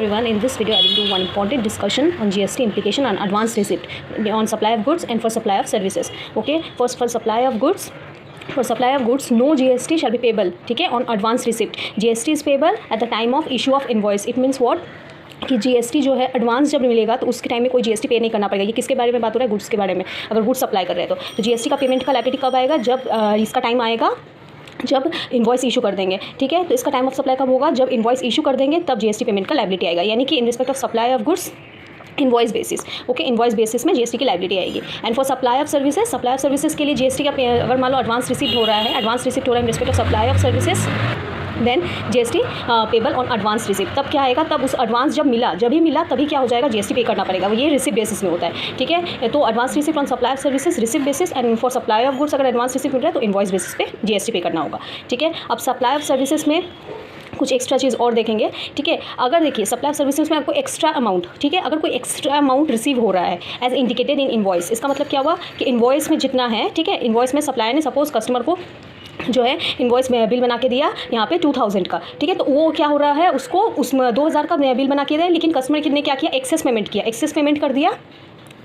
everyone, in this video I will do one important discussion on GST implication on advance receipt on supply of goods and for supply of services. Okay, first for supply of goods, no GST shall be payable. ठीक है, on advance receipt GST is payable at the time of issue of invoice. It means what कि GST जो है advance जब मिलेगा तो उसके time में कोई जीएसटी पे नहीं करना पड़ेगा। ये किसके बारे में बात हो रहा है? गुड्स के बारे में। अगर गुड्स सप्लाई कर रहे हैं तो जीएसटी का पेमेंट का लायबिलिटी कब आएगा? जब इसका टाइम आएगा जब इनवॉइस इशू कर देंगे। ठीक है, तो इसका टाइम ऑफ सप्लाई कब होगा? जब इनवॉइस इशू कर देंगे तब जीएसटी पेमेंट का लायबिलिटी आएगा। यानी कि इन respect of supply of goods invoice basis. Okay, invoice basis में जीएसटी की लायबिलिटी आएगी। And for supply of services के लिए जीएसटी का अगर मान लो एडवांस रिसीप्ट हो रहा है in respect of supply of services, then GST payable on advance receipt. तब क्या आएगा? तब उस एडवांस जब ही मिला तभी क्या हो जाएगा? जीएसटी पे करना पड़ेगा। ये रिसिप्ट बेसिस में होता है। ठीक है, तो advance receipt on supply of services receipt basis, and for supply of goods अगर एडवांस रिसिप्ट मिल रहा है तो इनवॉइस बेसिस पे जीएसटी पे करना होगा। ठीक है, अब सप्लाई ऑफ सर्विसेज में कुछ एक्स्ट्रा चीज़ और देखेंगे। ठीक है, अगर देखिए सप्लाई ऑफ सर्विसेज में आपको एक्स्ट्रा अमाउंट, ठीक है, अगर कोई एक्स्ट्रा अमाउंट रिसीव हो रहा है एज इंडिकेटेड इन इनवॉइस, इसका मतलब क्या हुआ कि इनवॉइस में जितना है, ठीक है, इनवॉइस में सप्लायर ने सपोज कस्टमर को जो है इनवॉइस में बिल बना के दिया यहाँ पे 2000 का। ठीक है, तो वो क्या हो रहा है, उसको उसमें 2000 का बिल बना के दिया, लेकिन कस्टमर ने क्या किया? एक्सेस पेमेंट कर दिया।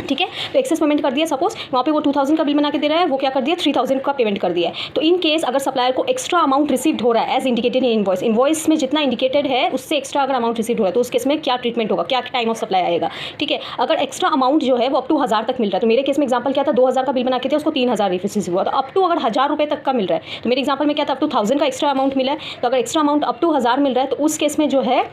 ठीक है, तो एक्सेस पेमेंट कर दिया। सपोज वहाँ पे वो 2000 का बिल बना के दे रहा है, वो क्या कर दिया? 3000 का पेमेंट कर दिया है। तो इन केस अगर सप्लायर को एक्स्ट्रा अमाउंट रिसीव्ड हो रहा है एज इंडिकेटेड इन इनवॉइस में जितना इंडिकेटेड है उससे एक्स्ट्रा अगर अमाउंट रिसीव्ड हो रहा है तो उस केस में क्या ट्रीटमेंट होगा, क्या टाइम ऑफ सप्लाई आएगा? ठीक है, अगर एक्स्ट्रा अमाउंट जो है वो अप टू 1000 तक मिल रहा है, तो मेरे केस में एग्जाम्पल क्या था? 2000 का बिल बना के दिया, उसको 3000 रिसीव हुआ, तो अप टू अगर 1000 रुपये तक का मिल रहा है, तो मेरे एग्जाम्पल में क्या था? अप टू 1000 का एक्स्ट्रा अमाउंट मिला है। तो अगर एक्स्ट्रा अमाउंट अप टू 1000 मिल रहा है तो उस केस में जो है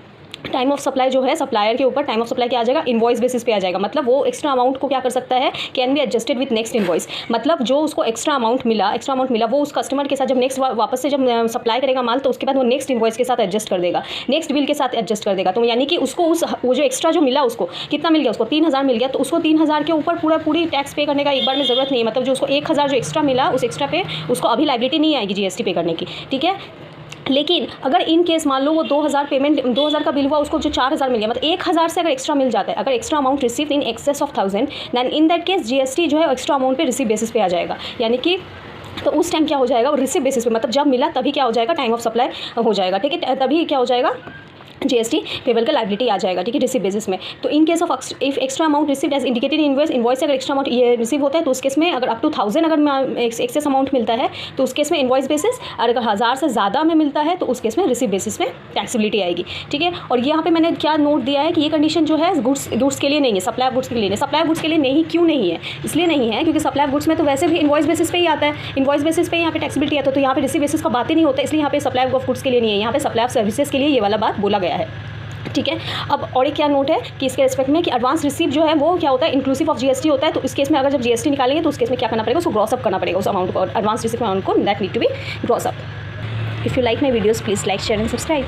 टाइम ऑफ सप्लाई जो है सप्लायर के ऊपर टाइम ऑफ सप्लाई क्या आ जाएगा? इनवॉइस बेसिस पे आ जाएगा। मतलब वो एक्स्ट्रा अमाउंट को क्या कर सकता है? Can be adjusted with next invoice. मतलब जो उसको एक्स्ट्रा अमाउंट मिला वो उस कस्टमर के साथ जब नेक्स्ट वापस से जब सप्लाई करेगा माल, तो उसके बाद वो नेक्स्ट इनवॉइस के साथ एडजस्ट कर देगा, नेक्स्ट बिल के साथ एडजस्ट कर देगा। तो यानी कि उसको वो जो एक्स्ट्रा जो मिला उसको कितना मिल गया? उसको 3000 मिल गया, तो उसको 3000 के ऊपर पूरी टैक्स पे करने का एक बार में ज़रूरत नहीं है। मतलब जो उसको 1000 जो एक्स्ट्रा मिला उस एक्स्ट्रा पे उसको अभी लायबिलिटी नहीं आएगी जीएसटी पे करने की। ठीक है, लेकिन अगर इन केस मान लो वो 2000 का बिल हुआ, उसको जो 4000 मिल गया, मतलब 1000 से अगर एक्स्ट्रा मिल जाता है, अगर extra amount receive in excess of 1000, than in that case GST जो है एक्स्ट्रा अमाउंट पे रिसीव बेसिस पे आ जाएगा। यानी कि तो उस टाइम क्या हो जाएगा? वो रिसीव बेसिस पे, मतलब जब मिला तभी क्या हो जाएगा? टाइम ऑफ सप्लाई हो जाएगा। ठीक है, तभी क्या हो जाएगा? जीएसटी पेबल का लायबिलिटी आ जाएगा। ठीक है, रिसीव बेसिस में। तो in case of if extra amount received as indicated in invoice अगर एक्स्ट्रा अमाउंट ये रिसीव होता है तो उस केस में अगर अप टू 1000 अगर एक्सेस अमाउंट मिलता है तो उस केस में इनवॉइस बेसिस, और अगर 1000 से ज़्यादा में मिलता है तो उस केस में रिसीव बेसिस में टैक्सेबिलिटी आएगी। ठीक है, और यहाँ पे मैंने क्या नोट दिया है कि ये कंडीशन जो है गुड्स के लिए नहीं है, सप्लाई ऑफ गुड्स के लिए नहीं। सप्लाई ऑफ गुड्स के लिए नहीं, क्यों नहीं है? इसलिए नहीं है क्योंकि सप्लाई ऑफ गुड्स में तो वैसे भी इनवॉइस बेसिस पे ही आता है, इनवॉइस बेसिस पे यहाँ पे टैक्सेबिलिटी आता है, तो यहाँ पे रिसीव बेसिस का बात ही नहीं होता, इसलिए यहाँ पे सप्लाई ऑफ गुड्स के लिए नहीं है, यहाँ पे सप्लाई ऑफ सर्विसेज के लिए ये वाला बात बोला गया है। ठीक है, अब और एक क्या नोट है कि इसके रिस्पेक्ट में कि एडवांस रिसीव जो है वो क्या होता है? इंक्लूसिव ऑफ जीएसटी होता है। तो इस केस में अगर जब जीएसटी निकालेंगे तो उस केस में क्या करना पड़ेगा? उसको ग्रॉस अप करना पड़ेगा, उस अमाउंट को, एडवांस रिसीव अमाउंट को, that need to be gross up. If you like my videos please like, share and subscribe.